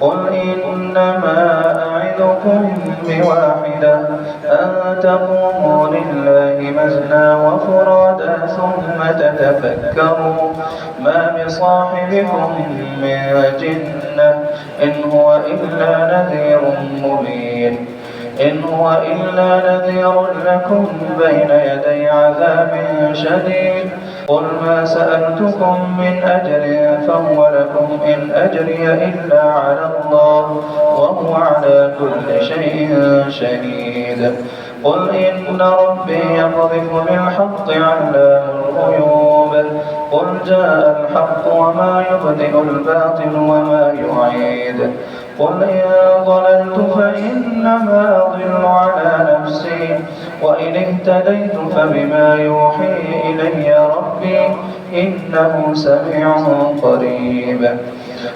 قل إنما أعظكم بواحدة أن تقوموا لله مثنى وفرادا ثم تتفكروا ما بصاحبكم من جنة إن هو إلا نذير مبين إن هو إلا نذير لكم بين يدي عذاب شديد قل ما سألتكم من أجر فهو لكم إن أجري إلا على الله وهو على كل شيء شهيد قل إن ربي يقذف بالحق علام الغيوب قل جاء الحق وما يبدئ الباطل وما يعيد قل إن ضللت فإنما أضل على نفسي وإن اهتديت فبما يوحي إلي ربي إنه سميع قريب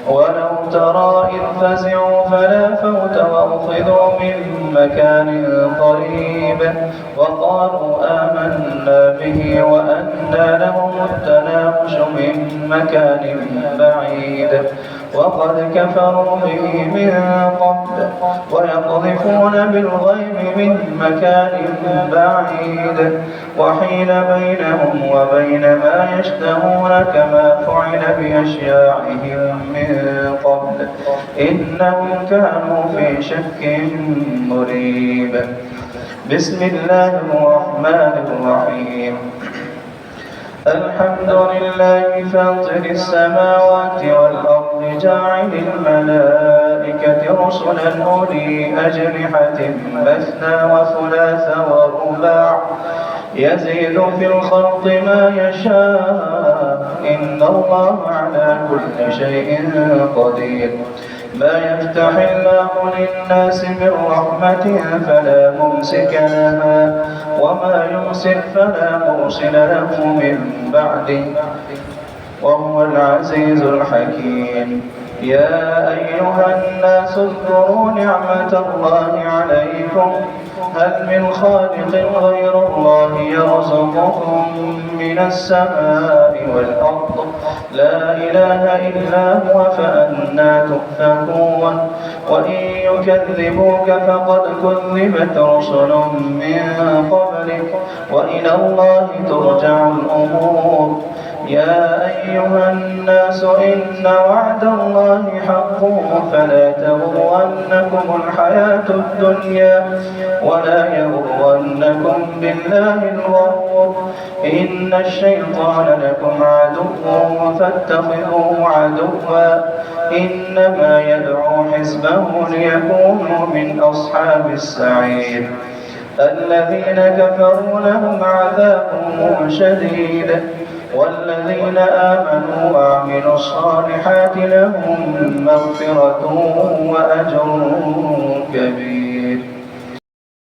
ولو ترى إذ فزعوا فلا فوت وأخذوا من مكان قريب وقالوا آمنا به وأنى لهم التناوش من مكان بعيد وقد كفروا به من قبل ويقذفون بالغيب من مكان بعيد وحيل بينهم وبين ما يشتهون كما فعل بأشياعهم من قبل إنهم كانوا في شك مريب بسم الله الرحمن الرحيم الحمد لله فاطر السماوات والأرض جاعل الملائكة رسلا أولي أجنحة مثنى وثلاث ورباع يزيد في الخلق ما يشاء إن الله على كل شيء قدير ما يفتح الله للناس من رحمة فلا ممسك لها وما يمسك فلا مرسل له من بعده وهو العزيز الحكيم يا أيها الناس اذكروا نعمة الله عليكم هل من خالق غير الله يرزقكم من السماء والأرض لا إله إلا هو فأنى تؤفكون وإن يكذبوك فقد كذبت رسل من قبلك وإلى الله ترجع الأمور يا أيها الناس إن وعد الله حق فلا تغرنكم الحياة الدنيا ولا يغرنكم بالله الغرور إن الشيطان لكم عدو فاتخذوه عدوا إنما يدعو حزبه ليكونوا من أصحاب السعير الذين كفروا لهم عذاب شديد والذين آمنوا وعملوا الصالحات لهم مغفرة وأجر كبير